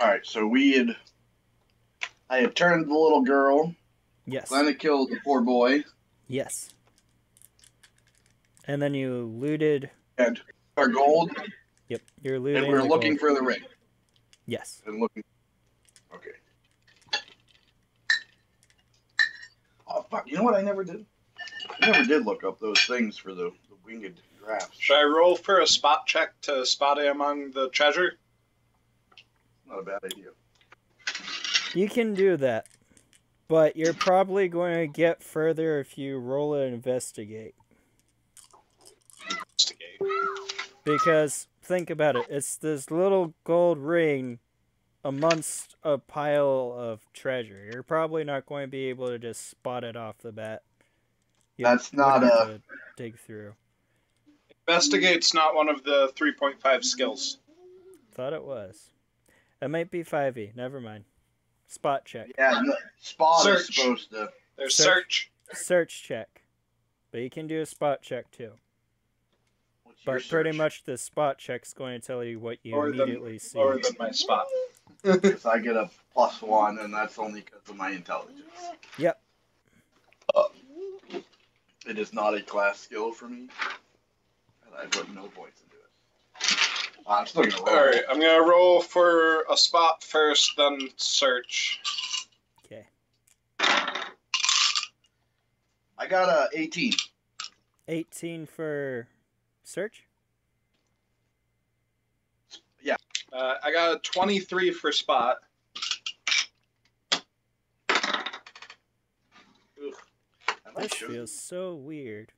Alright, so I had turned the little girl. Yes. Then I killed the poor boy. Yes. And then you looted. And our gold. Yep, you're looting. And we're looking for the ring. Yes. And looking. Okay. Oh fuck! You know what I never did? I never did look up those things for the winged drafts. Should I roll for a spot check to spot it among the treasure? Not a bad idea. You can do that, but you're probably going to get further if you roll an investigate. Investigate. Because think about it, it's this little gold ring amongst a pile of treasure. You're probably not going to be able to just spot it off the bat. That's not to dig through. Investigate's not one of the 3.5 skills. Thought it was. It might be 5e. Never mind. Spot check. Yeah, no, spot Search. is supposed to. There's search. Search check. But you can do a spot check too. But pretty much the spot check's going to tell you what you immediately see. Lower than my spot. Because I get a +1, and that's only because of my intelligence. Yep. It is not a class skill for me. And I put no points into it. I'm still going to roll. Alright, I'm going to roll for a spot first, then search. Okay. I got a 18. 18 for search? Yeah. I got a 23 for spot. This feels so weird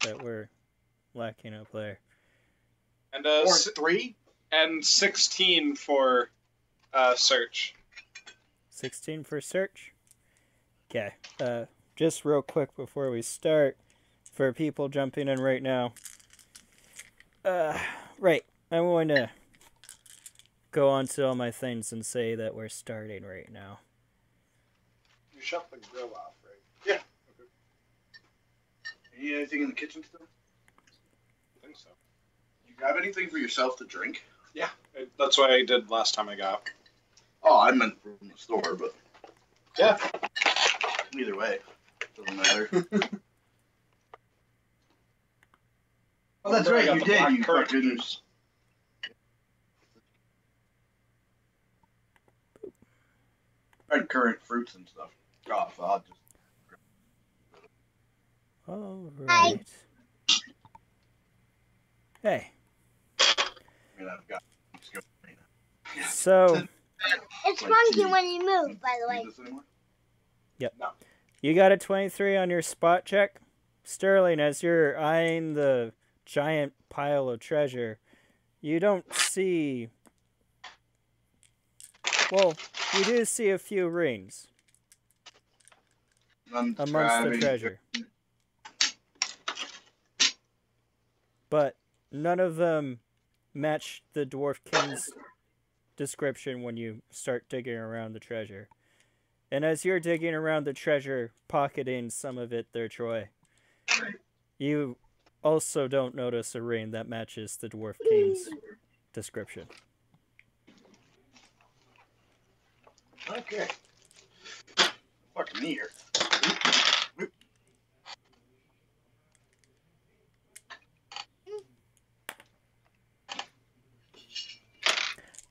that we're lacking a player. And 3? And 16 for search. 16 for search? Okay. Just real quick before we start, for people jumping in right now. Right. I'm going to go on to all my things and say that we're starting right now. You shut the grill off, right? Yeah. Okay. You need anything in the kitchen still? I think so. You grab anything for yourself to drink? Yeah, that's what I did last time I got. Oh, I meant from the store, but... Yeah. Either way. Doesn't matter. Oh, that's right, you did. You fucking... Red currant fruits and stuff. God, I'll just... Alright. Hey. I mean, I've got... So... It's funky when you move, by the way. Yep. No. You got a 23 on your spot check? Sterling, as you're eyeing the giant pile of treasure, you don't see... Well, you do see a few rings amongst the treasure. But none of them match the Dwarf King's description when you start digging around the treasure. And as you're digging around the treasure, pocketing some of it there, Troy, you also don't notice a ring that matches the Dwarf King's description. Okay. Fucking me here.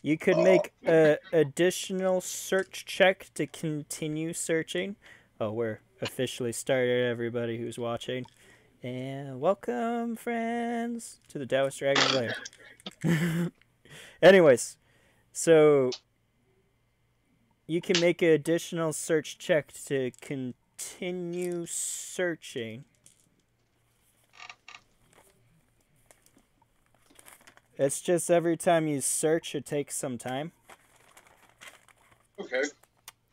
You could make an additional search check to continue searching. Oh, we're officially started, everybody who's watching. And welcome, friends, to the Taoist Dragon lair. Anyways, so you can make an additional search check to continue searching. It's just every time you search, it takes some time. Okay.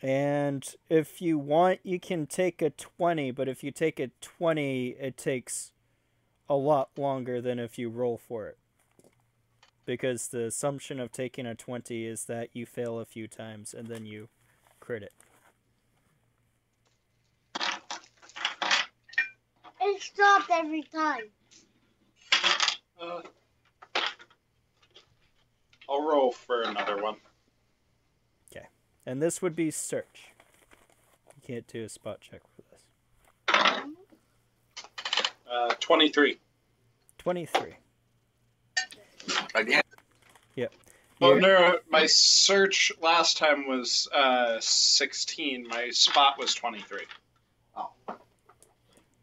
And if you want, you can take a 20, but if you take a 20, it takes a lot longer than if you roll for it. Because the assumption of taking a 20 is that you fail a few times and then you crit it. It's stopped every time. I'll roll for another one. Okay. And this would be search. You can't do a spot check for this. 23. 23. Again. Yep. Oh, no, my search last time was 16. My spot was 23. Oh.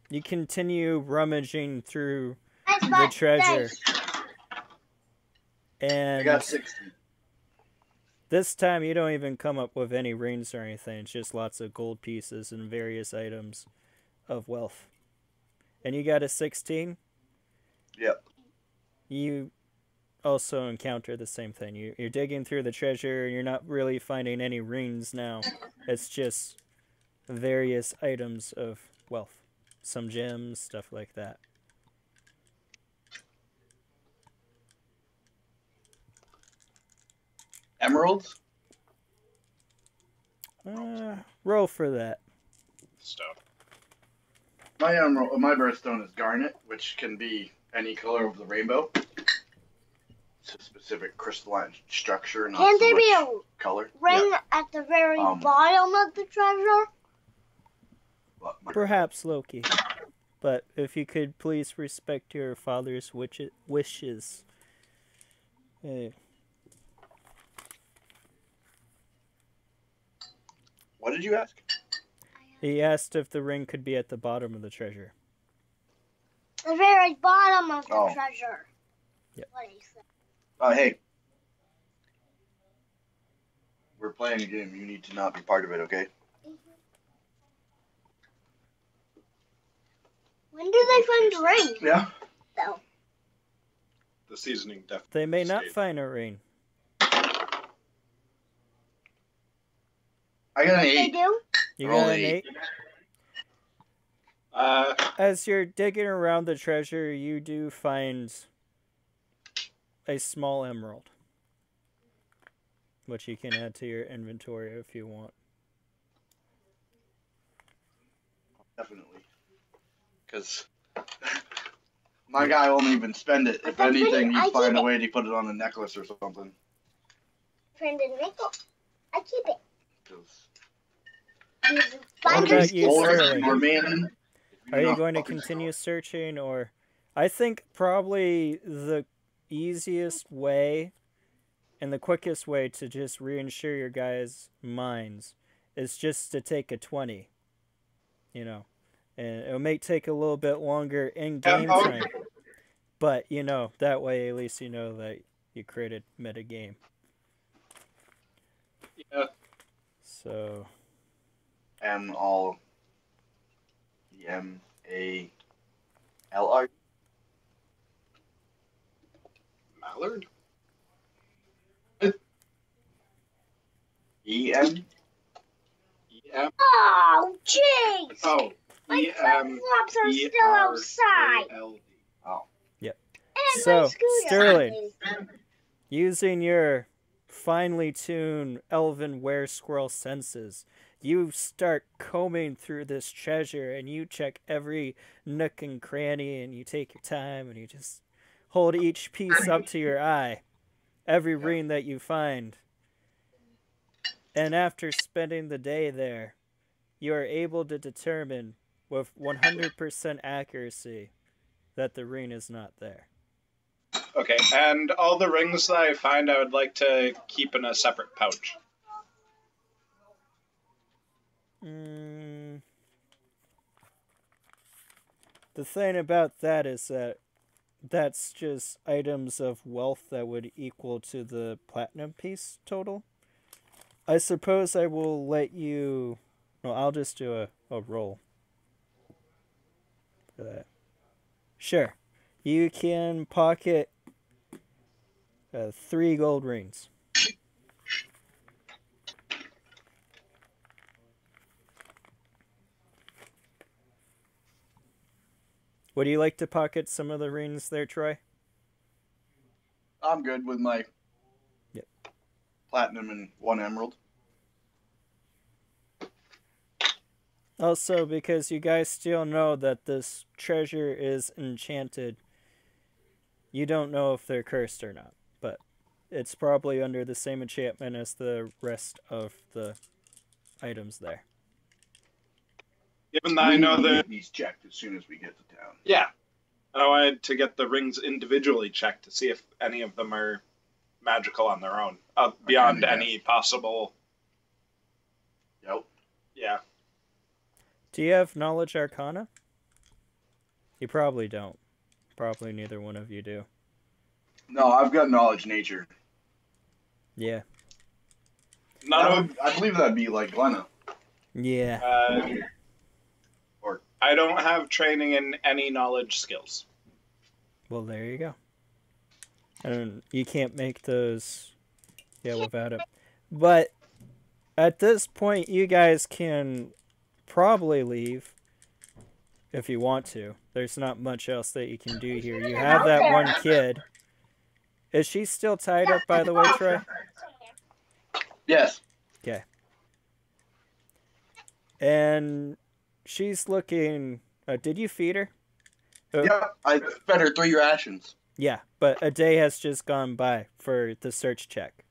You continue rummaging through I the spot treasure. six. I And got 60. this time you don't even come up with any rings or anything. It's just lots of gold pieces and various items of wealth. And you got a 16? Yep. You also encounter the same thing. You're digging through the treasure and you're not really finding any rings now. It's just various items of wealth. Some gems, stuff like that. Emeralds? Roll for that. Stone. My birthstone is garnet, which can be any color of the rainbow. It's a specific crystalline structure, not Can so there be much a color. ring at the very bottom of the treasure? But Perhaps, Loki. But if you could please respect your father's wishes. what did you ask? He asked if the ring could be at the bottom of the treasure. The very bottom of the treasure. Yep. What he said. Hey. We're playing a game. You need to not be part of it, okay? When do they find the ring? Yeah. Though. The seasoning definitely. They may not stayed. find a ring. I got an They 8. do? You Roll got an 8. 8? As you're digging around the treasure, you do find a small emerald, which you can add to your inventory if you want. Definitely. Because my guy won't even spend it. If anything, he'd find a way to put it on a necklace or something. Friend and nickel. I keep it. 'Cause What about you, Sterling? man, Are you going to continue searching, or I think probably the easiest way and the quickest way to just reinsure your guys' minds is just to take a 20. You know, and it may take a little bit longer in game time, but you know that way at least you know that you created meta game. Yeah. So. MALLARD. Mallard? EM? EM? Oh, jeez. Oh. My flip-flops are still outside. Oh. Yep. And So, my scooter. Sterling, using your finely tuned elven Weresquirrel senses, you start combing through this treasure and you check every nook and cranny and you take your time and you just hold each piece up to your eye, every ring that you find. And after spending the day there, you are able to determine with 100% accuracy that the ring is not there. Okay, and all the rings that I find, I would like to keep in a separate pouch. The thing about that is that that's just items of wealth that would equal to the platinum piece total. I suppose I will let you... No, I'll just do a roll for that. Sure. You can pocket 3 gold rings. Would you like to pocket some of the rings there, Troy? I'm good with my platinum and 1 emerald. Also, because you guys still know that this treasure is enchanted, you don't know if they're cursed or not, but it's probably under the same enchantment as the rest of the items there. Given that I know that these checked as soon as we get to town. Yeah. I wanted to get the rings individually checked to see if any of them are magical on their own, beyond any possible. Yep. Yeah. Do you have knowledge arcana? You probably don't. Probably neither one of you do. No, I've got knowledge nature. Yeah. I believe that'd be like Glenna. Yeah. Or I don't have training in any knowledge skills. Well, there you go. And you can't make those, without it. But at this point, you guys can probably leave if you want to. There's not much else that you can do here. You have that one kid. Is she still tied up, by the way, Troy? Yes. Okay. And she's looking... did you feed her? Yep, I fed her 3 rations. Yeah, but a day has just gone by for the search check.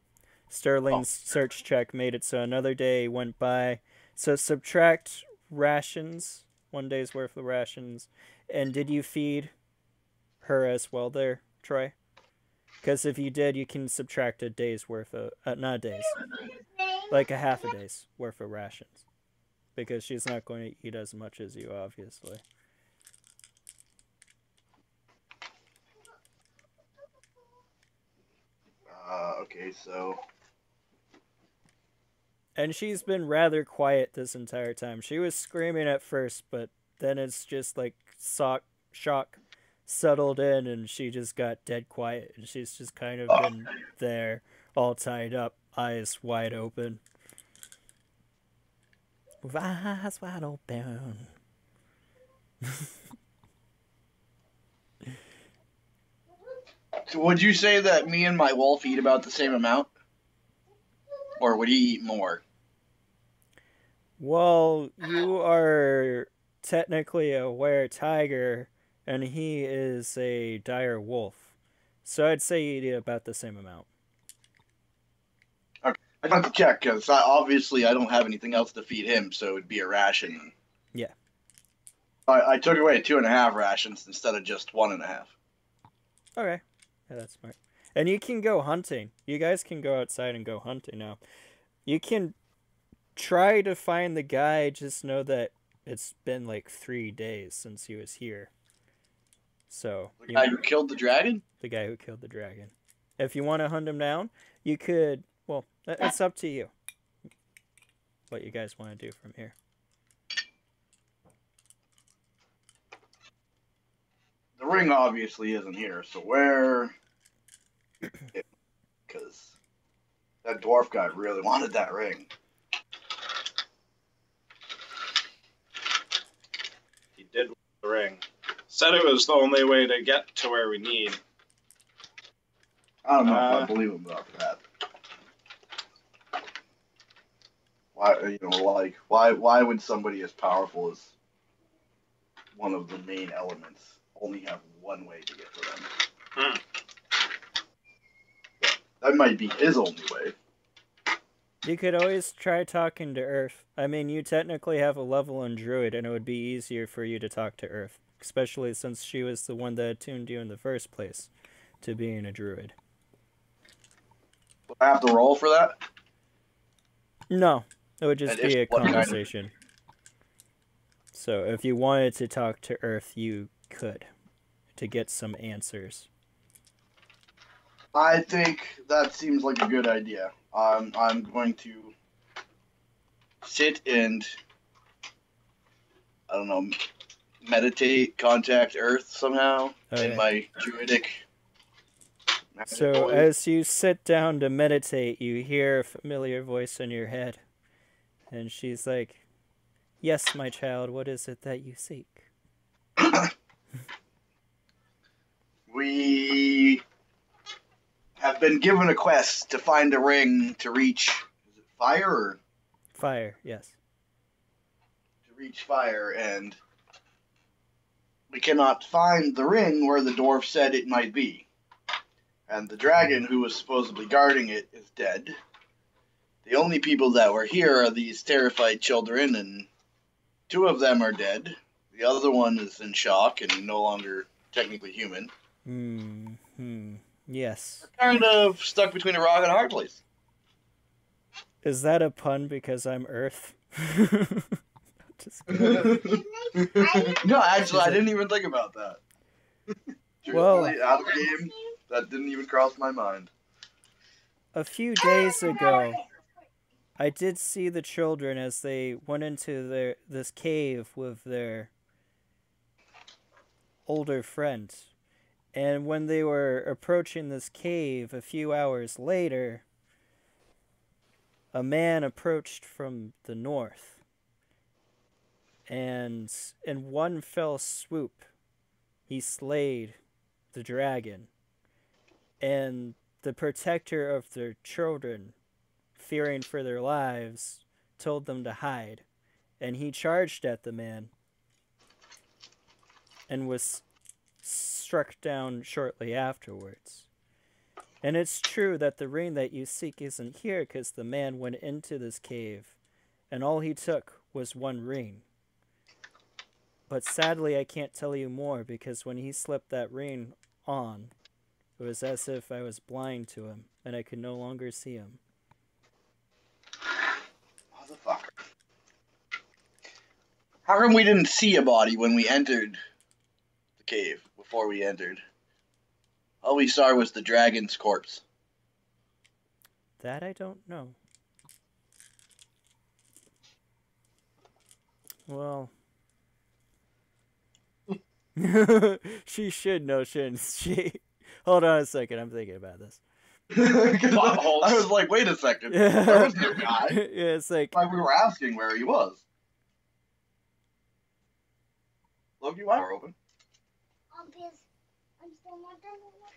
Sterling's search check made it so another day went by. So subtract rations, 1 day's worth of rations. And did you feed her as well there, Troy? Because if you did, you can subtract a day's worth of... not days. Like a half a day's worth of rations. Because she's not going to eat as much as you, obviously. Okay, so... And she's been rather quiet this entire time. She was screaming at first, but then it's just like shock settled in and she just got dead quiet. And she's just kind of been there, all tied up, eyes wide open. With eyes wide open. So would you say that me and my wolf eat about the same amount? Or would he eat more? Well, you are technically a Weretiger, and he is a dire wolf. So I'd say you eat about the same amount. Okay. I'd have to check, because obviously I don't have anything else to feed him, so it would be a ration. Yeah. I took away 2.5 rations instead of just 1.5. Okay. Yeah, that's smart. And you can go hunting. You guys can go outside and go hunting now. You can try to find the guy, just know that it's been like 3 days since he was here. So the guy who killed the dragon? The guy who killed the dragon. If you want to hunt him down, you could, well, it's up to you. What you guys want to do from here. The ring obviously isn't here, so where... Because that dwarf guy really wanted that ring. He did want the ring. Said it was the only way to get to where we need. I don't know if I believe him about that. Why would somebody as powerful as one of the main elements only have one way to get to them? That might be his only way. You could always try talking to Earth. I mean, you technically have a level in Druid, and it would be easier for you to talk to Earth. Especially since she was the one that attuned you in the first place to being a Druid. Do I have to roll for that? No. It would just be a conversation. So if you wanted to talk to Earth, you could. To get some answers. I think that seems like a good idea. I'm going to sit and, I don't know, meditate, contact Earth somehow in my druidic. So as you sit down to meditate, you hear a familiar voice in your head. And she's like, "Yes, my child, what is it that you seek?" We have been given a quest to find a ring to reach. Is it fire or? Fire, yes. To reach fire, and we cannot find the ring where the dwarf said it might be. And the dragon who was supposedly guarding it is dead. The only people that were here are these terrified children, and 2 of them are dead. The other one is in shock and no longer technically human. Yes. Kind of stuck between a rock and a hard place. Is that a pun because I'm Earth? Just No, actually, I didn't even think about that. Well, out of the game, that didn't even cross my mind. a few days ago, I did see the children as they went into this cave with their older friend. And when they were approaching this cave a few hours later, a man approached from the north. And in one fell swoop, he slayed the dragon. And the protector of their children, fearing for their lives, told them to hide. And he charged at the man and was struck down shortly afterwards. And it's true that the ring that you seek isn't here because the man went into this cave and all he took was 1 ring. But sadly, I can't tell you more because when he slipped that ring on, it was as if I was blind to him and I could no longer see him. Motherfucker. How come we didn't see a body when we entered the cave, before we entered? All we saw was the dragon's corpse. That I don't know. Well, she should know, shouldn't she? Hold on a second, I'm thinking about this. I was like, wait a second. There was no guy. Yeah, it's like... Why we were asking where he was. Look, you are open. I'm still not done with my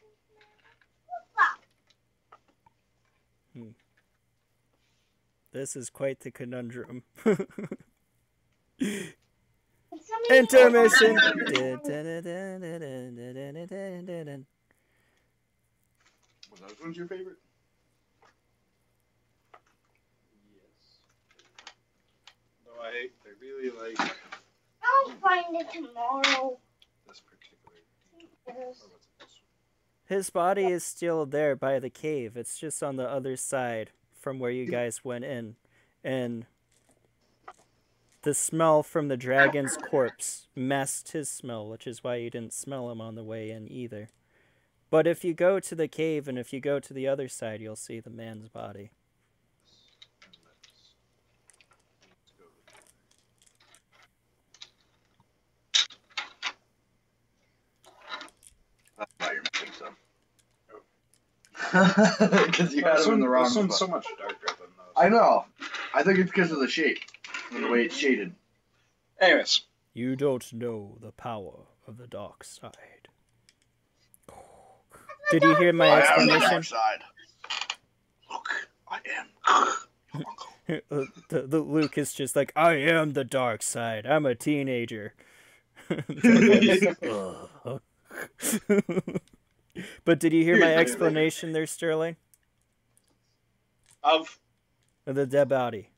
This is quite the conundrum. Somebody- Intermission! Was those ones your favorite? Yes. Though I really like I'll find it tomorrow. this particular. Yes. Or what's it, this one? His body is still there by the cave. It's just on the other side from where you guys went in. And the smell from the dragon's corpse masked his smell, which is why you didn't smell him on the way in either. But if you go to the cave and if you go to the other side, you'll see the man's body. Let's go with That's why you're missing some. Because you had them in the wrong This one's spot. so much darker than those. I know. I think it's because of the shape and the way it's shaded. Anyways, You don't know the power of the dark side. Did you hear my I am the explanation? dark side. Look, I am. the Luke is just like, I am the dark side. I'm a teenager. But did you hear my explanation there, Sterling? of Of the dead body.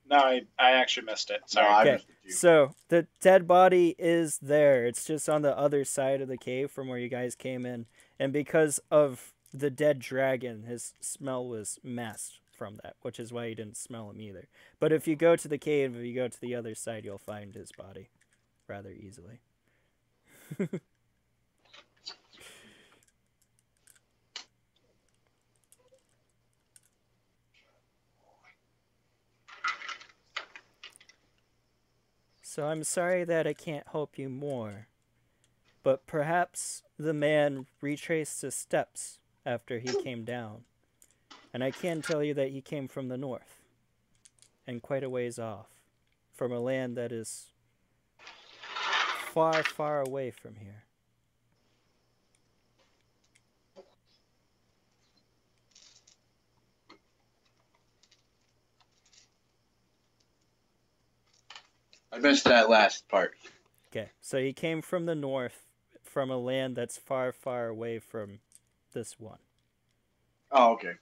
no, I actually missed it. Sorry. No, I Okay, missed it too. so the dead body is there. It's just on the other side of the cave from where you guys came in. And because of the dead dragon, his smell was masked from that, which is why you didn't smell him either. But if you go to the cave, if you go to the other side, you'll find his body rather easily. So I'm sorry that I can't help you more, but perhaps the man retraced his steps after he came down, and I can tell you that he came from the north, and quite a ways off, from a land that is far, far away from here. I missed that last part. Okay, so he came from the north, from a land that's far, far away from this one. Oh, okay.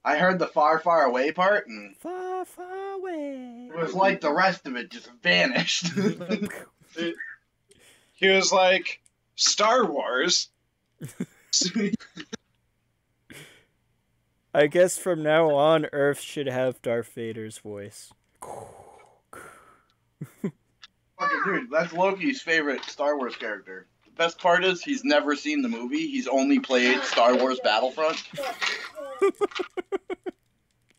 I heard the far, far away part, and Far, far away. it was like the rest of it just vanished. He was like, Star Wars? I guess from now on, Earth should have Darth Vader's voice. Fucking dude, that's Loki's favorite Star Wars character. The best part is he's never seen the movie. He's only played Star Wars Battlefront.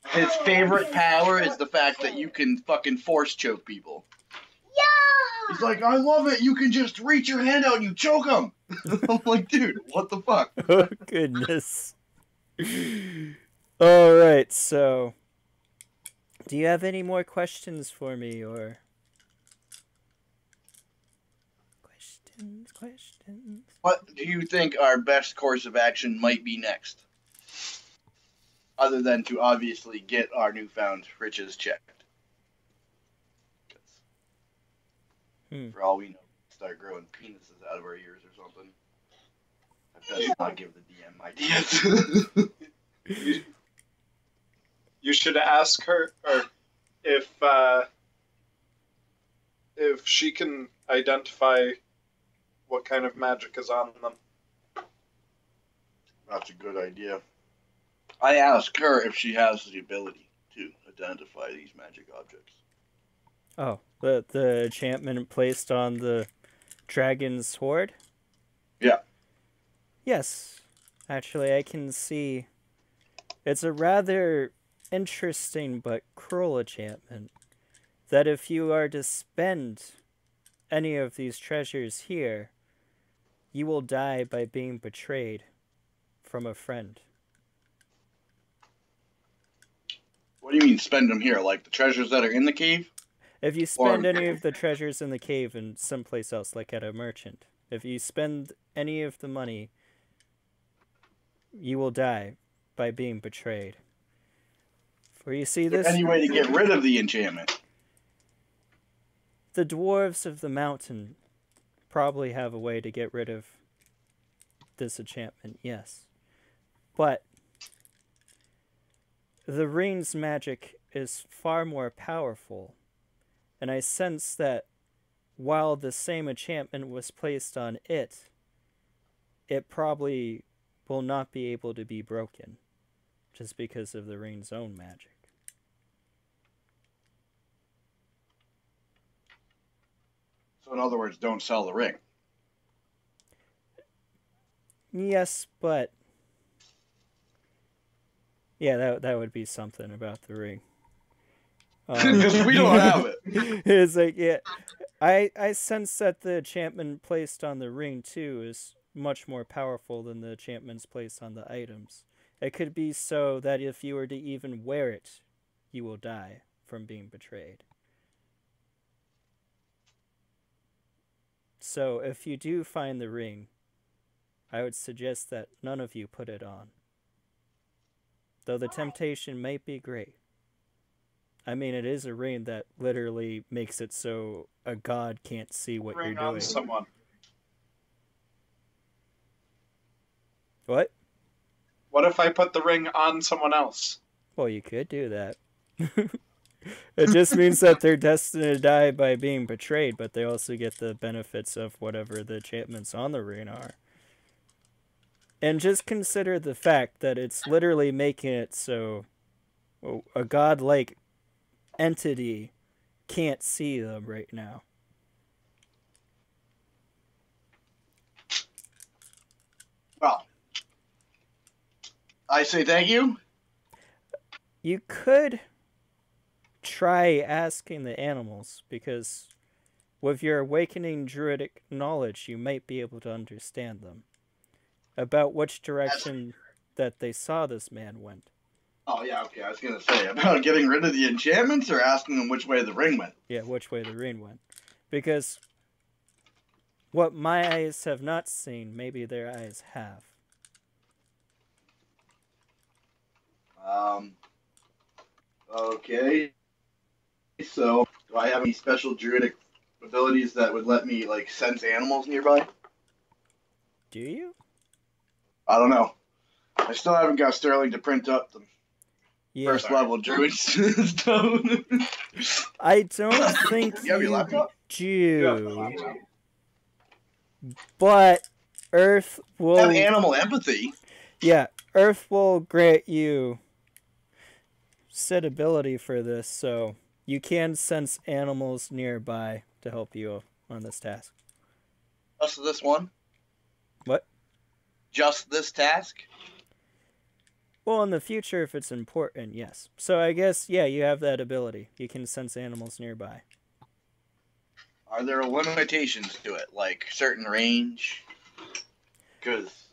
His favorite power is the fact that you can fucking force choke people. Yeah! He's like, I love it. You can just reach your hand out and you choke them. I'm like, dude, what the fuck? Oh, goodness. Alright, so... do you have any more questions for me, or... Questions. What do you think our best course of action might be next? Other than to obviously get our newfound riches checked. For all we know, start growing penises out of our ears or something. I best not give the DM ideas. You should ask her, or if she can identify what kind of magic is on them. That's a good idea. I asked her if she has the ability to identify these magic objects. Oh, the enchantment placed on the dragon's hoard? Yeah. Yes. Actually, I can see... it's a rather interesting but cruel enchantment. That if you are to spend any of these treasures here, you will die by being betrayed from a friend. What do you mean spend them here? Like the treasures that are in the cave? If you spend any of the treasures in the cave in someplace else, like at a merchant, if you spend any of the money, you will die by being betrayed. For you see this... any way to get rid of the enchantment? The dwarves of the mountain probably have a way to get rid of this enchantment, yes. But the ring's magic is far more powerful, and I sense that while the same enchantment was placed on it, it probably will not be able to be broken, just because of the ring's own magic. So in other words, don't sell the ring. Yes, but... yeah, that would be something about the ring. Because we don't have it. It's like, yeah, I sense that the enchantment placed on the ring, too, is much more powerful than the enchantments placed on the items. It could be so that if you were to even wear it, you will die from being betrayed. So, if you do find the ring, I would suggest that none of you put it on. Though the temptation might be great. I mean, it is a ring that literally makes it so a god can't see what you're Ring doing. on someone. What? What if I put the ring on someone else? Well, you could do that. It just means that they're destined to die by being betrayed, but they also get the benefits of whatever the enchantments on the ring are. And just consider the fact that it's literally making it so a godlike entity can't see them right now. Well, I say thank you. You could try asking the animals, because with your awakening druidic knowledge, you might be able to understand them. About which direction that they saw this man went. Oh, yeah, okay. I was going to say, about getting rid of the enchantments or asking them which way the ring went? Yeah, which way the ring went. Because what my eyes have not seen, maybe their eyes have. Okay. So, do I have any special druidic abilities that would let me like sense animals nearby? Do you? I don't know. I still haven't got Sterling to print up the Yeah. first level druid stone. I don't think You have your you laptop? do. But Earth I have will. animal empathy. Yeah, Earth will grant you said ability for this, so you can sense animals nearby to help you on this task. Just this one? What? Just this task? Well, in the future, if it's important, yes. So I guess, yeah, you have that ability. You can sense animals nearby. Are there limitations to it, like certain range? Because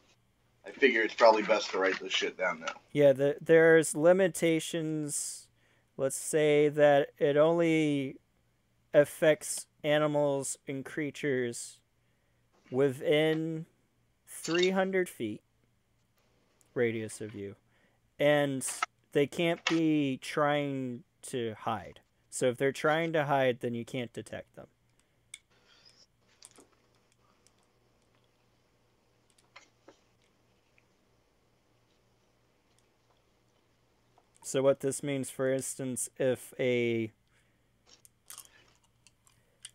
I figure it's probably best to write this shit down now. Yeah, there's limitations. Let's say that it only affects animals and creatures within 300 feet radius of you. And they can't be trying to hide. So if they're trying to hide, then you can't detect them. So what this means, for instance, if a...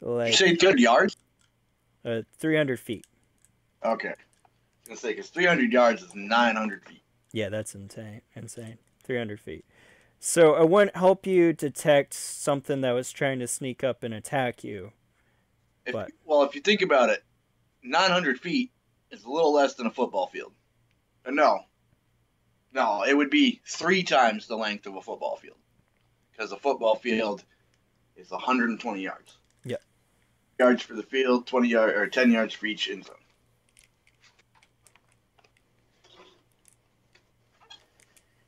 You say 30 yards? 300 feet. Okay. I was going to say, because 300 yards is 900 feet. Yeah, that's insane. 300 feet. So it wouldn't help you detect something that was trying to sneak up and attack you. Well, if you think about it, 900 feet is a little less than a football field. No, it would be 3 times the length of a football field. Because a football field is 120 yards. Yeah. Yards for the field, 10 yards for each end zone.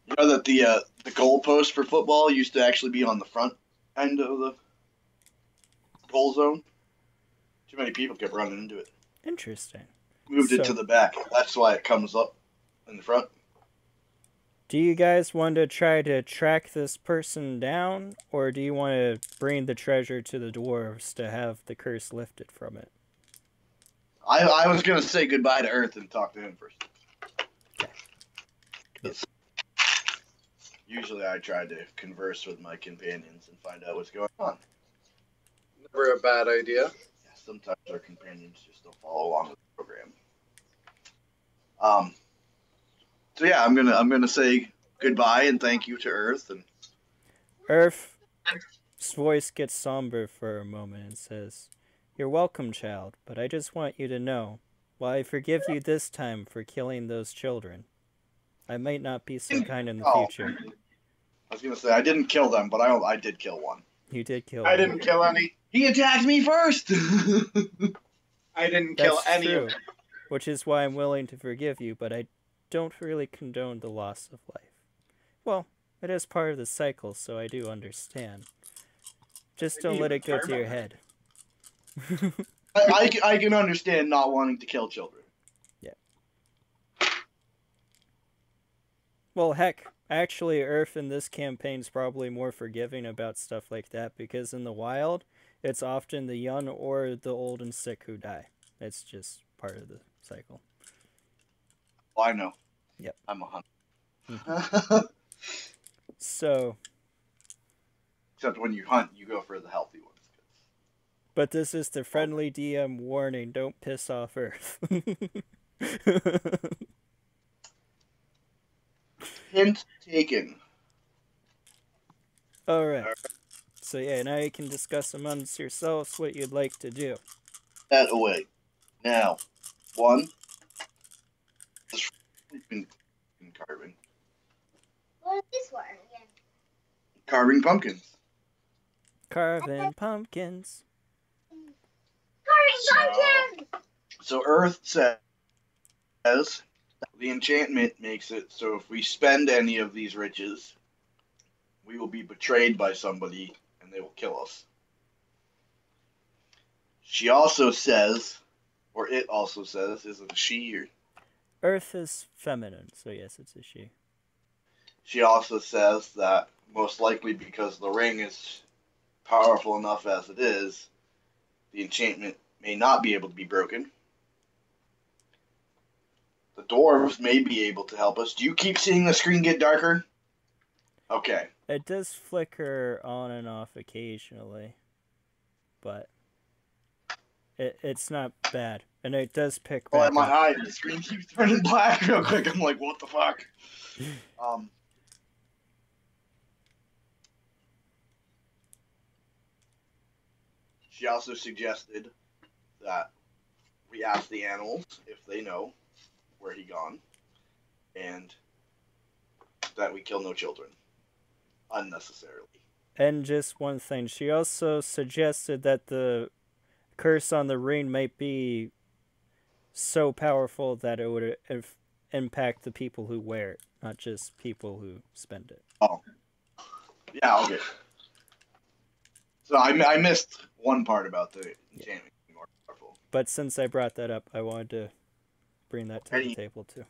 You know that the goalpost for football used to actually be on the front end of the goal zone? Too many people kept running into it. Interesting. Moved it to the back. That's why it comes up in the front. Do you guys want to try to track this person down, or do you want to bring the treasure to the dwarves to have the curse lifted from it? I was going to say goodbye to Earth and talk to him first. Okay. Yes. Usually I try to converse with my companions and find out what's going on. Never a bad idea. Yeah, sometimes our companions just don't follow along with the program. So yeah, I'm gonna say goodbye and thank you to Earth. And Earth's voice gets somber for a moment and says, "You're welcome, child, but I just want you to know, while I forgive you this time for killing those children, I might not be so kind in the future." I was gonna say I didn't kill them, but I did kill one. You did kill I one. didn't kill any. He attacked me first. I didn't kill That's any true, of them. which is why I'm willing to forgive you, but I don't really condone the loss of life. Well, it is part of the cycle, so I do understand. Just don't let it go to your head. I can understand not wanting to kill children. Yeah. Well, heck, actually, Earth in this campaign's probably more forgiving about stuff like that, because in the wild, it's often the young or the old and sick who die. It's just part of the cycle. Well, I know. Yep. I'm a hunter. Mm-hmm. So... Except when you hunt, you go for the healthy ones. But this is the friendly DM warning, don't piss off Earth. Hint taken. Alright. So yeah, now you can discuss amongst yourselves what you'd like to do. That away. Now, one. Been carving. What is this one again? Carving pumpkins. Carving pumpkins. Carving pumpkins! So Earth says the enchantment makes it so if we spend any of these riches, we will be betrayed by somebody and they will kill us. She also says, or it also says, is it a she or? Earth is feminine, so yes, it's a she. She also says that most likely because the ring is powerful enough as it is, the enchantment may not be able to be broken. The dwarves may be able to help us. Do you keep seeing the screen get darker? Okay. It does flicker on and off occasionally, but it's not bad. And it does pick back At my up. eye, the screen keeps turning black real quick. I'm like, what the fuck? She also suggested that we ask the animals if they know where he gone, and that we kill no children unnecessarily. And just one thing, she also suggested that the curse on the ring might be so powerful that it would impact the people who wear it, not just people who spend it. Oh. Yeah, okay. So I missed one part about the enchantment being more powerful. But since I brought that up, I wanted to bring that to the table too.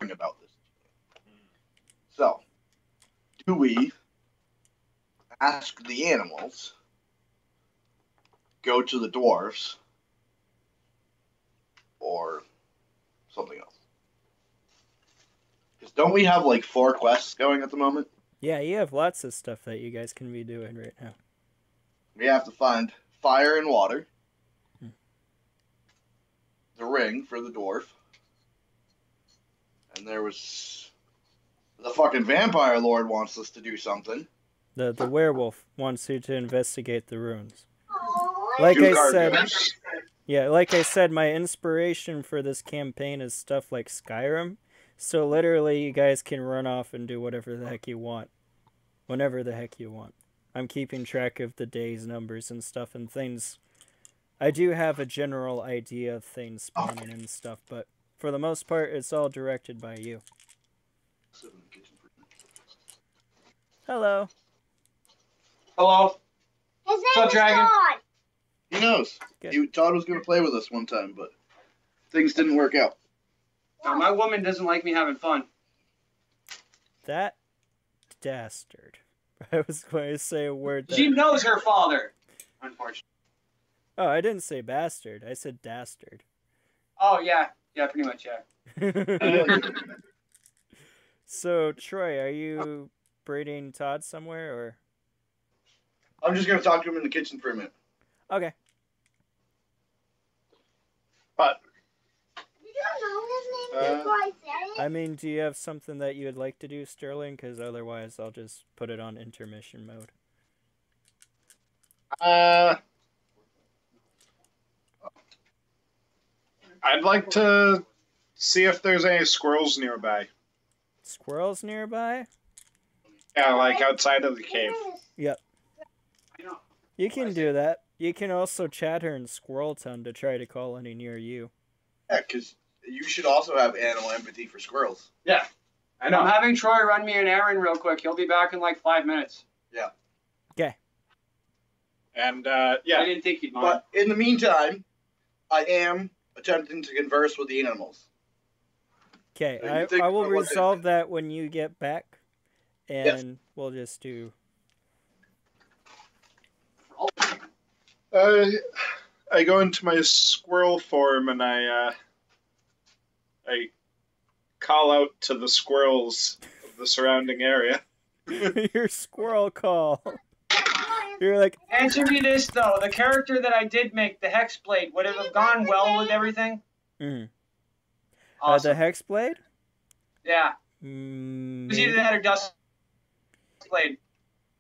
About this. So, do we ask the animals, go to the dwarves, or something else? Because don't we have like 4 quests going at the moment? Yeah, you have lots of stuff that you guys can be doing right now. We have to find fire and water, the ring for the dwarf, and there was the fucking vampire lord wants us to do something. The werewolf wants you to investigate the runes. Like I said, my inspiration for this campaign is stuff like Skyrim. So literally, you guys can run off and do whatever the heck you want, whenever the heck you want. I'm keeping track of the days, numbers, and stuff and things. I do have a general idea of things spawning and stuff, but for the most part, it's all directed by you. Hello. Hello. His So, name is Dragon. Todd. He knows. Todd was going to play with us one time, but things didn't work out. Now, my woman doesn't like me having fun. That dastard. I was going to say a word that... She knows her father, unfortunately. Oh, I didn't say bastard. I said dastard. Oh, yeah. Yeah, pretty much, yeah. So, Troy, are you breeding Todd somewhere, or...? I'm just going to talk to him in the kitchen for a minute. Okay. But Did you know his name before I said it? I mean, do you have something that you would like to do, Sterling? Because otherwise, I'll just put it on intermission mode. I'd like to see if there's any squirrels nearby. Squirrels nearby? Yeah, like outside of the cave. Yep. You can do that. You can also chatter in Squirrel Tongue to try to call any near you. Yeah, because you should also have animal empathy for squirrels. Yeah. And I'm having Troy run me an errand real quick. He'll be back in like 5 minutes. Yeah. Okay. And, I yeah. didn't think you'd mind. But in the meantime, I am attempting to converse with the animals. Okay, So you think I will about what resolve that when you get back. And Yes. we'll just do... I go into my squirrel form and I call out to the squirrels of the surrounding area. Your squirrel call. You're like... Answer me this, though. The character that I did make, the Hexblade, would it have gone well with everything? Mm-hmm. Awesome. The Hexblade? Yeah. Mm, It was either that or Dustblade.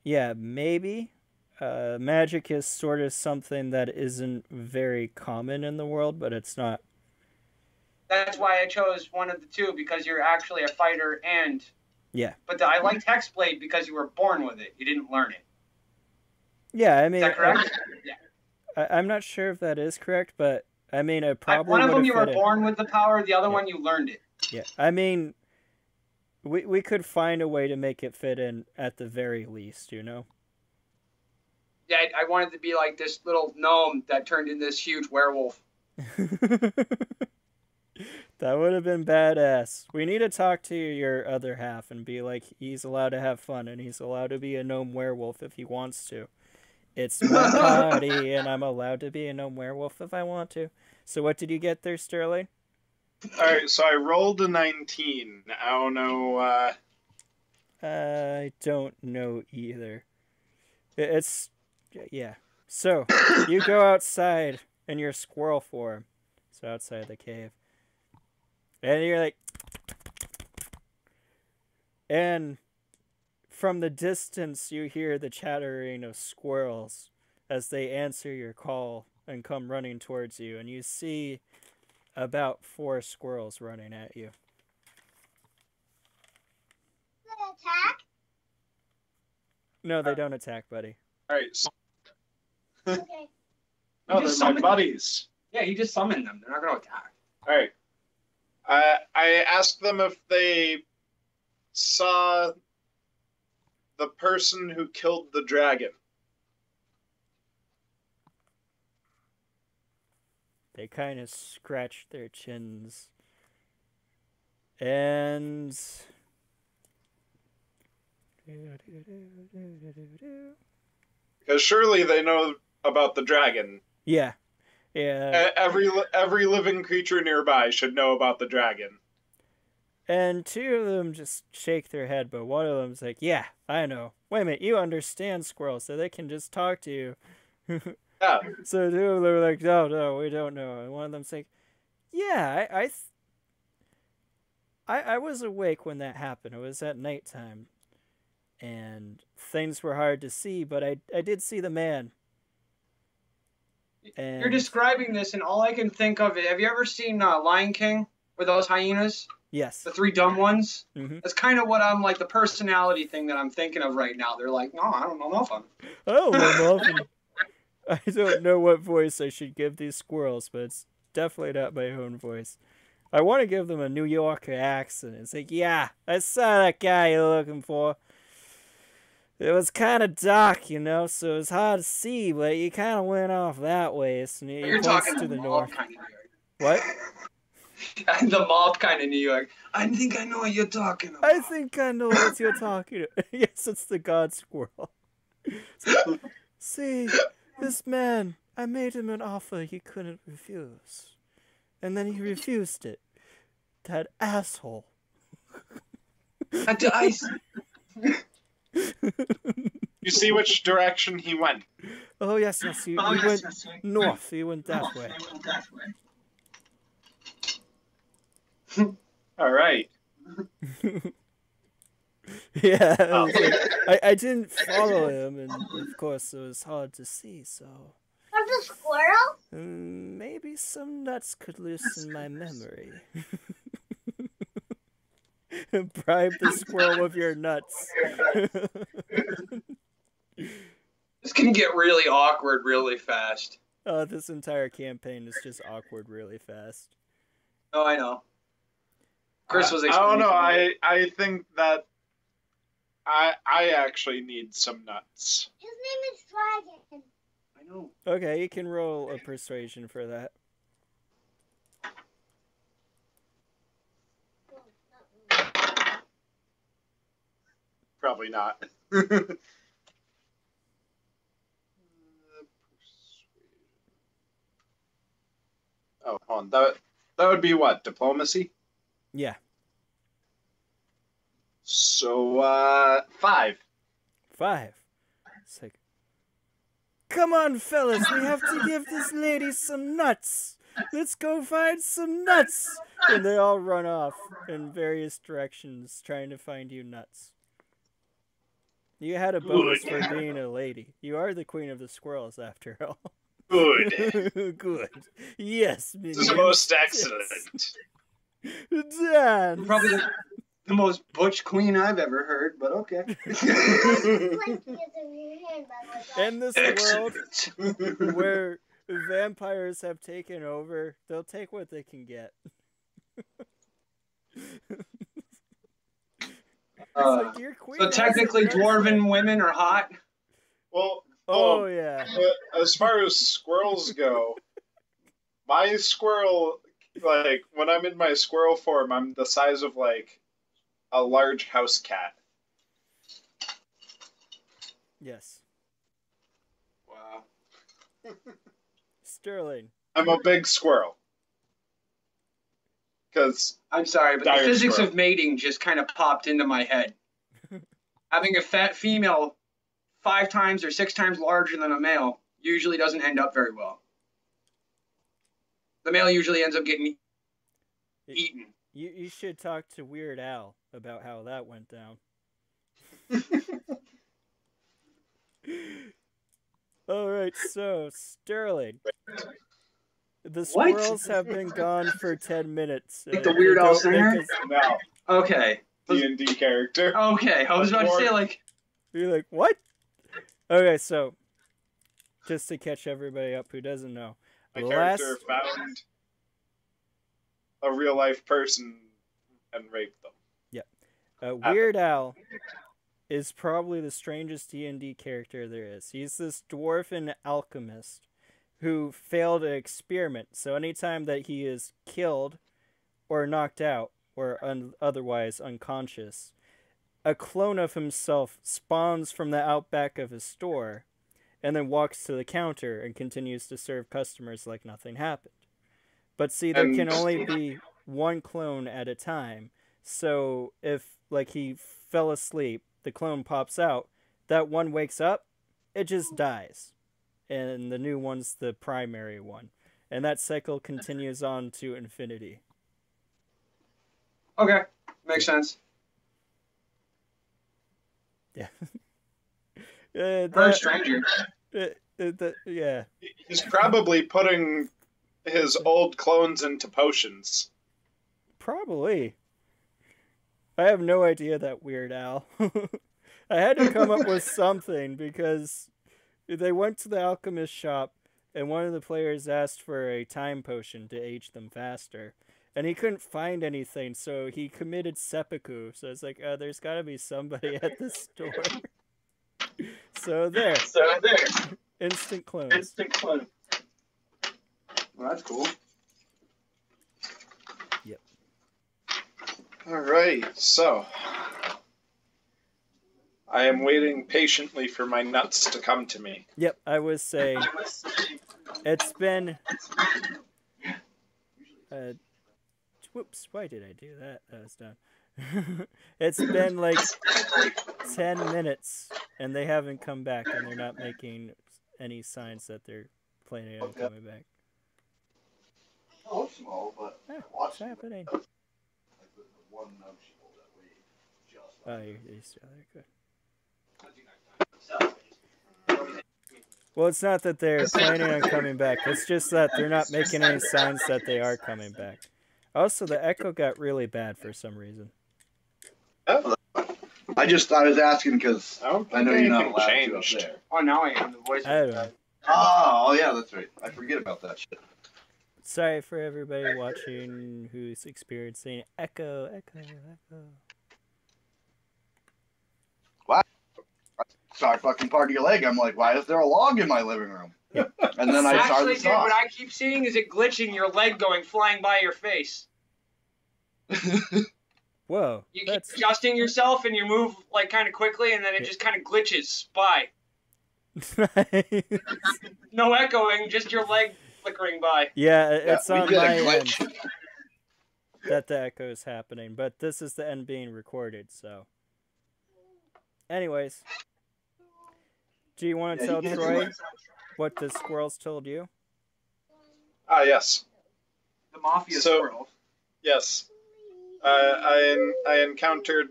yeah, maybe. Magic is sort of something that isn't very common in the world, but it's not. That's why I chose one of the two, because you're actually a fighter and... Yeah. But I liked Hexblade because you were born with it. You didn't learn it. Yeah, I mean... Is that correct? Yeah. I'm not sure if that is correct, but I mean, it probably One of them would've you were fit in. born with the power, the other one you learned it. Yeah, I mean, we could find a way to make it fit in at the very least, you know? Yeah, I wanted to be like this little gnome that turned into this huge werewolf. That would have been badass. We need to talk to your other half and be like, he's allowed to have fun and he's allowed to be a gnome werewolf if he wants to. It's my party and I'm allowed to be a gnome werewolf if I want to. So what did you get there, Sterling? Alright, so I rolled a 19. I don't know, I don't know either. It's... yeah. So, you go outside in your squirrel form. So outside the cave. And you're like... and from the distance you hear the chattering of squirrels as they answer your call and come running towards you. And you see about 4 squirrels running at you. Attack? No, they don't attack, buddy. alright. So, Okay. no, they're just my summoned buddies. Yeah, he just summoned them. They're not going to attack. Alright. I asked them if they saw the person who killed the dragon. They kind of scratch their chins. And... Because surely they know about the dragon. yeah. Yeah. Every living creature nearby should know about the dragon. And 2 of them just shake their head, but one of them's like, yeah, I know. Wait a minute, you understand squirrels, so they can just talk to you. Yeah. So 2 of them are like, no, we don't know. And one of them's like, yeah, I was awake when that happened. It was at nighttime. And things were hard to see, but I did see the man. And You're describing this, and all I can think of is, have you ever seen Lion King with those hyenas? yes. The 3 dumb ones? Mhm. That's kind of what I'm like, the personality thing that I'm thinking of right now. They're like, no, I don't know nothing. I don't know nothing. I don't know what voice I should give these squirrels, but it's definitely not my own voice. I want to give them a New Yorker accent. It's like, yeah, I saw that guy you're looking for. It was kind of dark, you know, so it was hard to see, but you kind of went off that way. So you You're points talking to the the north. mob kind of New York. What? The mob kind of New York. I think I know what you're talking about. I think I know what you're talking about. Yes, it's the god squirrel. See, this man, I made him an offer he couldn't refuse. And then he refused it. That asshole. You see which direction he went. Oh, yes, he went north. He went that way. All right. Yeah, I was like, I didn't follow him, and of course it was hard to see, so... There's a squirrel? Maybe some nuts could loosen my memory. Bribe the squirrel with your nuts. This can get really awkward really fast. Oh, this entire campaign is just awkward really fast. Oh, I know. Chris was I explaining. don't know. I think that I actually need some nuts. His name is Dragon. I know. Okay, you can roll a persuasion for that. Probably not. Oh, hold on. That would be what? Diplomacy? Yeah. So, 5. 5. It's like, come on, fellas, we have to give this lady some nuts. Let's go find some nuts. And they all run off in various directions trying to find you nuts. You had a bonus for being a lady. You are the queen of the squirrels, after all. Good. Good. Yes, This is minions. most excellent. Dan. Probably the most butch queen I've ever heard, but okay. In this world where vampires have taken over, they'll take what they can get. Like, you're queen So technically, has a dwarven women are hot. Well, Oh, yeah. as far as squirrels go, my squirrel Like, when I'm in my squirrel form, I'm the size of, like, a large house cat. Yes. Wow. Sterling. I'm a big squirrel. Because I'm sorry, but Dire the physics squirrel. of mating just kind of popped into my head. Having a fat female 5 times or 6 times larger than a male usually doesn't end up very well. The male usually ends up getting eaten. You should talk to Weird Al about how that went down. All right, so Sterling. The squirrels have been gone for 10 minutes. Like the Weird Al singer? No. Okay. D&D character. Okay, I was about to say, like... You're like, what? Okay, so, just to catch everybody up who doesn't know. My character found a real-life person and raped them. Weird Al is probably the strangest D&D character there is. He's this dwarven alchemist who failed an experiment. So anytime that he is killed or knocked out or otherwise unconscious, a clone of himself spawns from the outback of his store and then walks to the counter and continues to serve customers like nothing happened. But see, there can only be one clone at a time. So if, like, he fell asleep, the clone pops out, that one wakes up, it just dies. And the new one's the primary one. And that cycle continues on to infinity. Okay, makes sense. Yeah. Or a stranger. Yeah. He's probably putting his old clones into potions. Probably. I have no idea that Weird Al. I had to come up with something because they went to the alchemist shop and one of the players asked for a time potion to age them faster. And he couldn't find anything, so he committed seppuku. So it's like, there's got to be somebody at the store. So there. Instant clones. Well, that's cool. Yep. Alright, so I am waiting patiently for my nuts to come to me. Yep, I was saying it's been whoops, why did I do that? That was done. It's been like 10 minutes and they haven't come back and they're not making any signs that they're planning on coming back. Oh, it's small, but What's happening? Like the one nuptial that we just. Oh, you're still there. Good. Well, it's not that they're planning on coming back. It's just that they're not making any signs that they are coming back. Also, the echo got really bad for some reason. Oh, I was asking because I know you're not allowed to up changed. there. Oh, now I am. The voice I don't is know. bad. Oh, yeah, that's right. I forget about that shit. Sorry for everybody watching who's experiencing echo. So I fucking part of your leg. I'm like, why is there a log in my living room? And then I Actually, started dude, to what I keep seeing is it glitching, your leg going flying by your face. Whoa. You keep adjusting yourself and you move like kind of quickly and then it just kind of glitches by. No echoing, just your leg flickering by. Yeah, it's on my end glitch. that the echo is happening, but this is the end being recorded, so. Anyways. Do you want to tell Troy what the squirrels told you? Ah, yes. The mafia So- squirrel. Yes. I encountered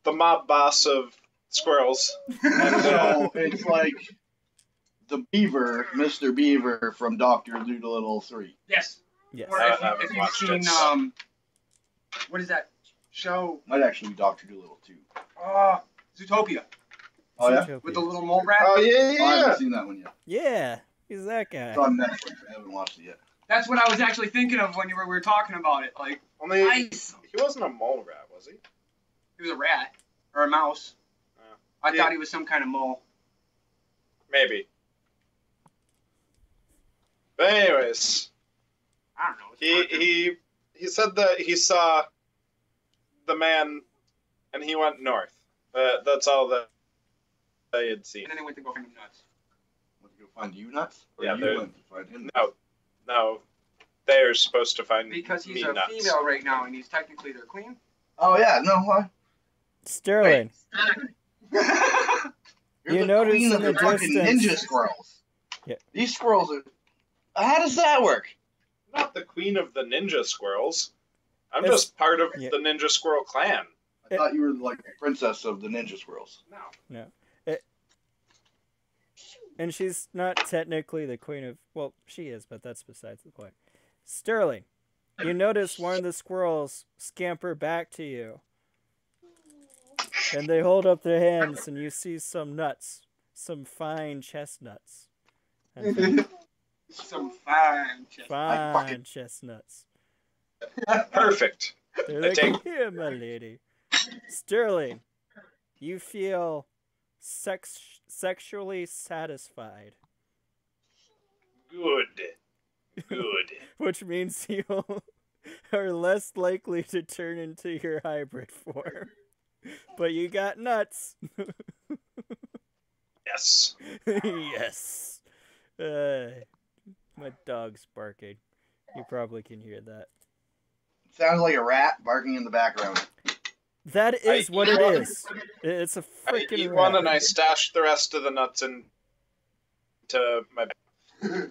the mob boss of squirrels. So it's like the Beaver, Mr. Beaver from Dr. Dolittle 3. Yes. Yes. Or I if haven't you've watched seen, it. what is that show? Might actually be Dr. Dolittle 2. Zootopia. Oh, yeah? Zootopia. With the little mole rat. Oh, yeah, Oh, I yeah. haven't seen that one yet. Yeah, he's that guy. It's on Netflix. I haven't watched it yet. That's what I was actually thinking of when we were talking about it. Like, Only nice. he wasn't a mole rat, was he? He was a rat. Or a mouse. I thought he was some kind of mole. Maybe. But anyways, I don't know. He said that he saw the man, and he went north. That's all that I had seen. And then he went to go find him nuts. Went to go find you nuts? Or Yeah, you went to find him? No. They're supposed to find Because he's me a nuts. female right now, and he's technically their queen. Oh yeah, no, why? Sterling, You're You the notice queen in of the the fucking distance- ninja squirrels. Yeah. These squirrels are. How does that work? Not the queen of the ninja squirrels. I'm It's- just part of yeah. the ninja squirrel clan. I thought you were like the princess of the ninja squirrels. No. and she's not technically the queen of. Well, she is, but that's besides the point. Sterling, you notice one of the squirrels scamper back to you, and they hold up their hands, and you see some nuts, some fine chestnuts. And Some fine chest. fine chestnuts. Perfect. They're I like, take- here, my lady. Sterling, you feel sexually satisfied, Good. which means you are less likely to turn into your hybrid form. But you got nuts. Yes. Yes. My dog's barking. You probably can hear that. Sounds like a rat barking in the background. That is what it is. It's a I freaking eat rat. one and I stash the rest of the nuts into my bag.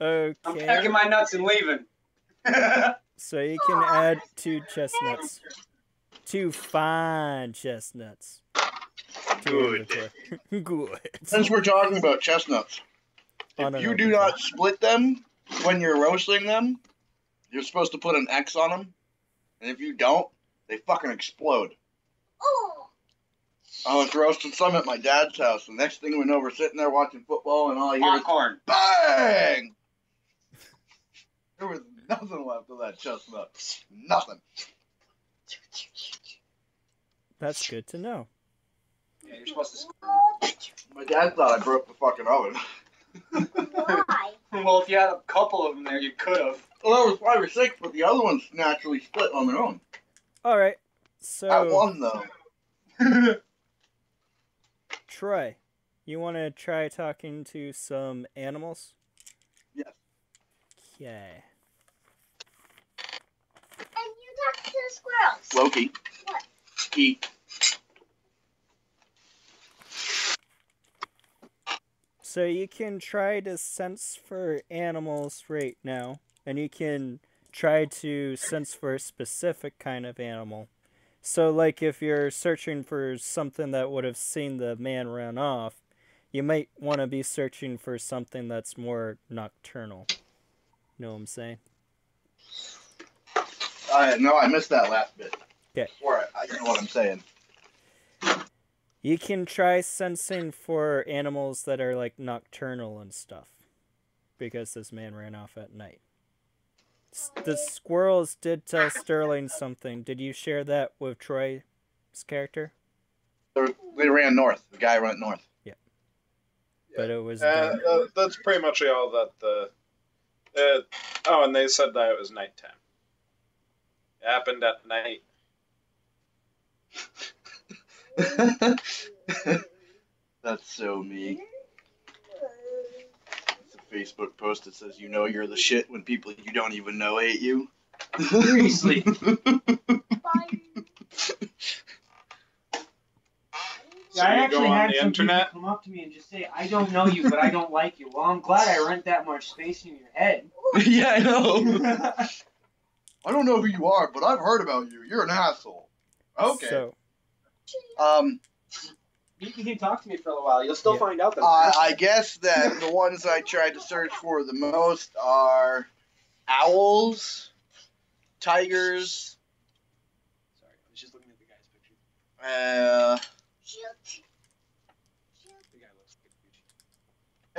Okay. I'm packing my nuts and leaving. So you can add 2 chestnuts. 2 fine chestnuts. To your Good. inventory. Good. Since we're talking about chestnuts, On if an you open do fire. not split them when you're roasting them, you're supposed to put an X on them. And if you don't, they fucking explode. Oh, I was roasting some at my dad's house. The next thing we know, we're sitting there watching football, and all I hear is Popcorn. bang! There was nothing left of that chestnut. Nothing. That's good to know. Yeah, you're supposed to. My dad thought I broke the fucking oven. why? Well, if you had a couple of them there, you could have. Well, there was 5 or 6, but the other ones naturally split on their own. Alright. That So, one, though. Troy, you want to try talking to some animals? Yes. Okay. And you talk to the squirrels. Loki. What? Eat. So you can try to sense for animals right now, and you can try to sense for a specific kind of animal. So, like, if you're searching for something that would have seen the man run off, you might want to be searching for something that's more nocturnal. Know what I'm saying? No, I missed that last bit. Okay. Or I know what I'm saying. You can try sensing for animals that are, like, nocturnal and stuff. Because this man ran off at night. The squirrels did tell Sterling something. Did you share that with Troy's character? They ran north. The guy went north. But it was That's pretty much all that the. Oh, and they said that it was nighttime. It happened at night. That's so me. It's a Facebook post that says, "You know you're the shit when people you don't even know hate you." Seriously. So you go on the internet. come up to me and just say, "I don't know you, but I don't like you." Well, I'm glad I rent that much space in your head. Yeah, I know. I don't know who you are, but I've heard about you. You're an asshole. Okay. So, You can talk to me for a little while. You'll still Yeah. find out that. I guess that the ones I tried to search for the most are owls, tigers, Sorry, I was just looking at the guy's picture. The guy looks like a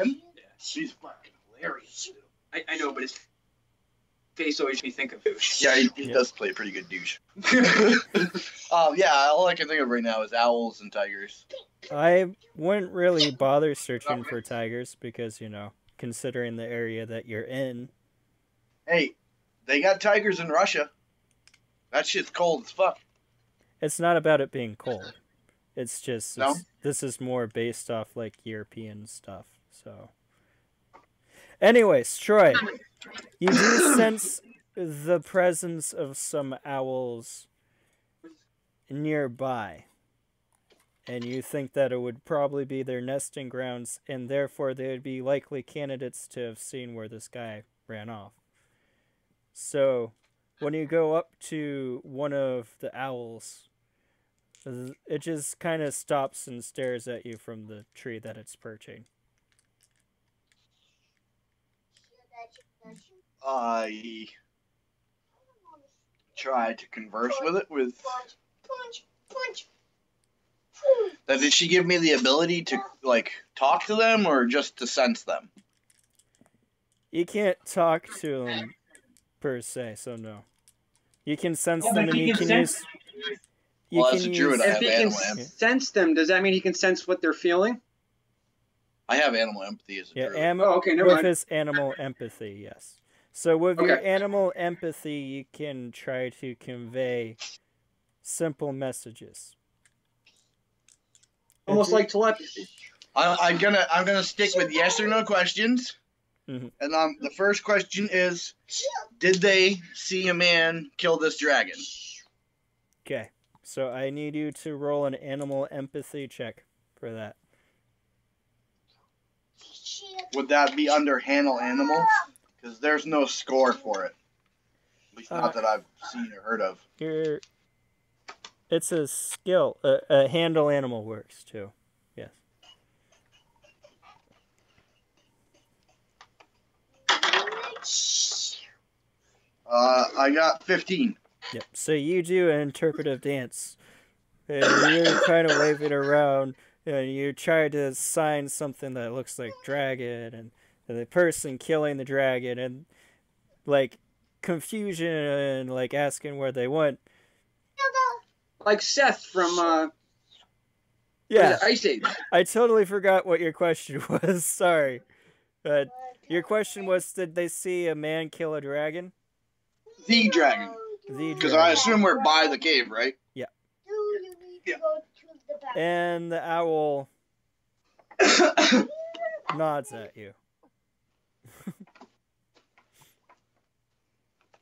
douche. him. Yeah. She's fucking hilarious. I know, but his face always makes me think of douche. Yeah, he Yeah. does play a pretty good douche. Yeah, all I can think of right now is owls and tigers. I wouldn't really bother searching for tigers because, you know, considering the area that you're in. Hey, They got tigers in Russia. That shit's cold as fuck. It's not about it being cold. It's just No? this is more based off like European stuff. So, anyways, Troy, you do sense the presence of some owls nearby, and you think that it would probably be their nesting grounds, and therefore they would be likely candidates to have seen where this guy ran off. So, when you go up to one of the owls, it just kind of stops and stares at you from the tree that it's perching. I tried to converse with it with... Now, did she give me the ability to, like, talk to them or just to sense them? You can't talk to them, per se, so no. You can sense them and you can use... Well, as a druid, I If have he can animal empathy. sense them, does that mean he can sense what they're feeling? I have animal empathy as a druid. Oh, okay, never with mind. his animal empathy, yes. So with your animal empathy, you can try to convey simple messages. Almost like telepathy. I'm gonna stick with yes or no questions. Mm-hmm. And the first question is, did they see a man kill this dragon? Okay, so I need you to roll an animal empathy check for that. Would that be under handle animal? Because there's no score for it. At least not that I've seen or heard of. It's a skill. Handle animal works too. Yes. I got 15. Yep. So you do an interpretive dance, and you're kind of waving around, and you try to sign something that looks like dragon, and the person killing the dragon, and like confusion, and like asking where they went. Like Seth from Yeah, Ice Age. I totally forgot what your question was. Sorry. Your question was, did they see a man kill a dragon? The dragon. Because I assume we're by the cave, right? Yeah. Yeah. And the owl nods at you.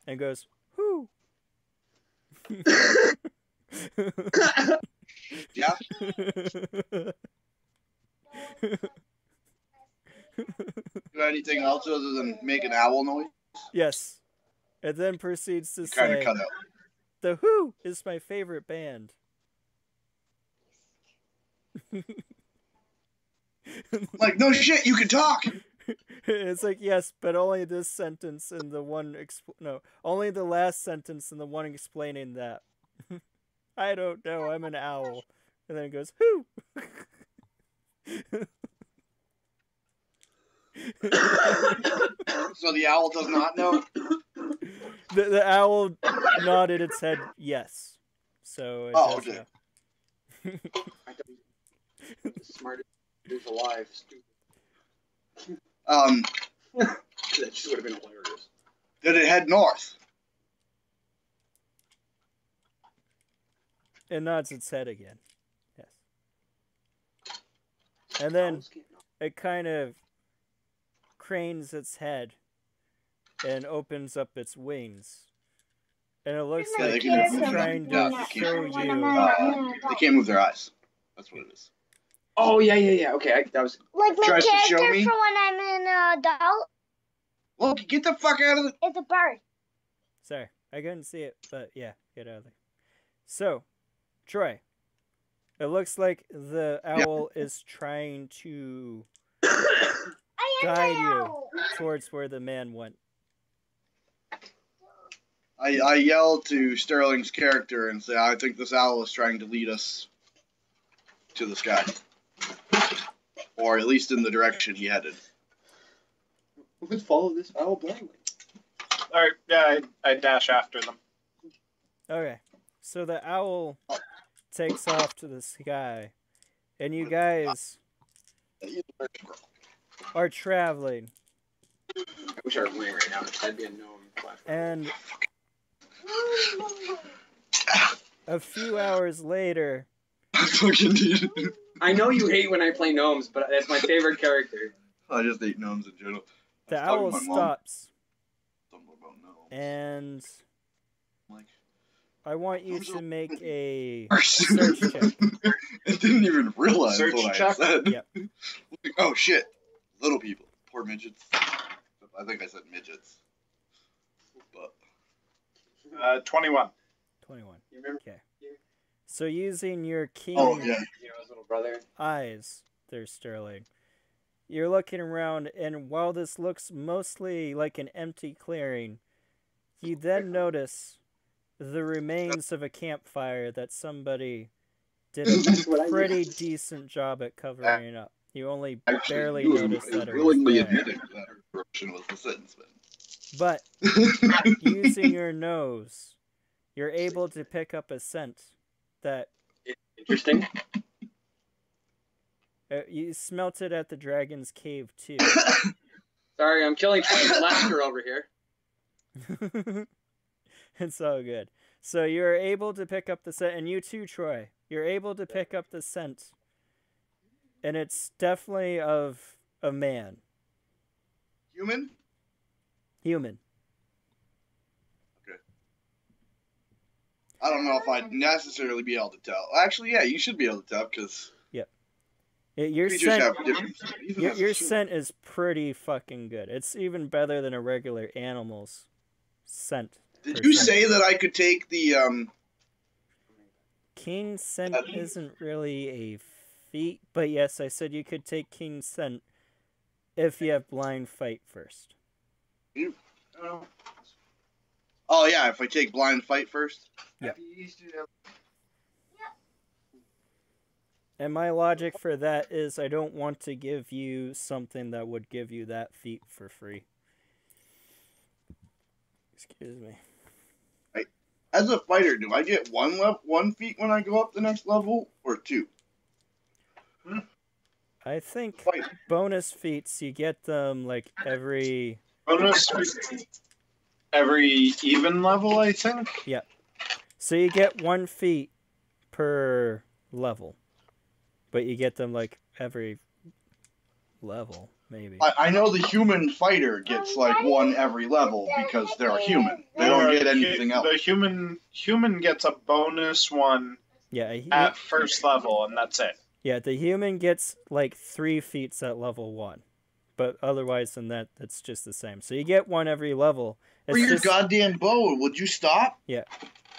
And goes, whoo. Yeah. Do anything else other than make an owl noise? Yes. And then proceeds to Kind of say, cut out. The Who is my favorite band. Like, no shit, you can talk! It's like, yes, but only this sentence and the one... only the last sentence and the one explaining that. I don't know, I'm an owl. And then it goes, Who? So the owl does not know? The owl nodded its head yes. So it does okay. know. The smartest dude alive. Stupid. That just would have been hilarious. Did it head north? It nods its head again. Yes. And then it kind of cranes its head and opens up its wings. And it looks Yeah, like they can- it's trying to show you... They can't move their eyes. That's what it is. Oh, yeah. Okay, that was... Like my Tries to show character me? for when I'm an adult Look, get the fuck out of the... is a bird. Sorry, I couldn't see it, but yeah, get out of there. So, Troy, it looks like the owl is trying to guide you towards where the man went. I yell to Sterling's character and say, I think this owl is trying to lead us to the sky. Or at least in the direction he headed. Let's follow this owl blindly. Alright, yeah, I dash after them. Okay, so the owl takes off to the sky, and you guys are traveling wish I were playing right now. That'd be a gnome. And a few hours later, I know you hate when I play gnomes, but that's my favorite character. I just hate gnomes in general. the owl stops, Something about gnomes. and Like, I want you to make a search search check. I didn't even realize Search what check? I said. Yep. Oh shit. Little people. Poor midgets. I think I said midgets. But 21. 21. You remember? Okay. So using your keen oh yeah. You know his little brother? eyes, there, Sterling, you're looking around, and while this looks mostly like an empty clearing, you then notice the remains of a campfire that somebody did a pretty decent job at covering up. You only barely noticed that it was willingly there. admitting that her corruption was the sentence. But using your nose, you're able to pick up a scent that Interesting. you smelt it at the dragon's cave too. Sorry, I'm killing laughter over here. It's all good. So you're able to pick up the scent, and you too, Troy. You're able to pick up the scent, and it's definitely of a man. Human? Human. Okay. I don't know if I'd necessarily be able to tell. Actually, yeah, you should be able to tell because Your creatures scent, have different. Even your as a scent is pretty fucking good. It's even better than a regular animal's scent. Did you say that I could take the Keen scent isn't really a feat, but yes, I said you could take keen scent if you have blind fight first. Oh yeah, if I take blind fight first. Yeah. And my logic for that is I don't want to give you something that would give you that feat for free. Excuse me. As a fighter, do I get one feat when I go up the next level, or two? I think Fight. bonus feats, you get them like every... Bonus every even level, I think. So you get 1 feat per level. But you get them like every level, maybe. I know the human fighter gets like one every level because they're human. They don't get anything else. The human gets a bonus one Yeah, at first level, and that's it. yeah, the human gets like 3 feats at level 1. But otherwise than that, it's just the same. So you get 1 every level. For your goddamn bow, would you stop? Yeah.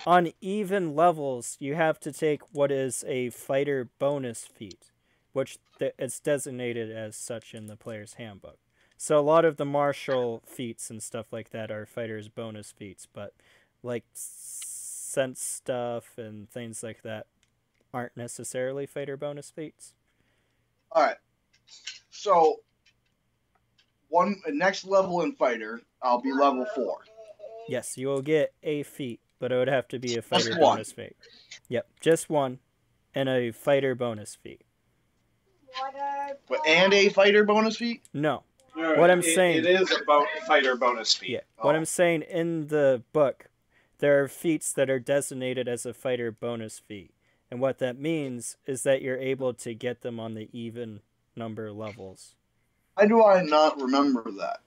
On even levels, you have to take what is a fighter bonus feat, which it's designated as such in the player's handbook. So a lot of the martial feats and stuff like that are fighters bonus feats, but like sense stuff and things like that aren't necessarily fighter bonus feats. All right. So next level in fighter, I'll be level 4. Yes, you will get a feat, but it would have to be a fighter Just one. bonus feat. Yep, just 1, and a fighter bonus feat. And a fighter bonus feat? No. What I'm saying... It is about fighter bonus feat. Yeah. What I'm saying, in the book, there are feats that are designated as a fighter bonus feat. And what that means is that you're able to get them on the even number levels. Why do I not remember that?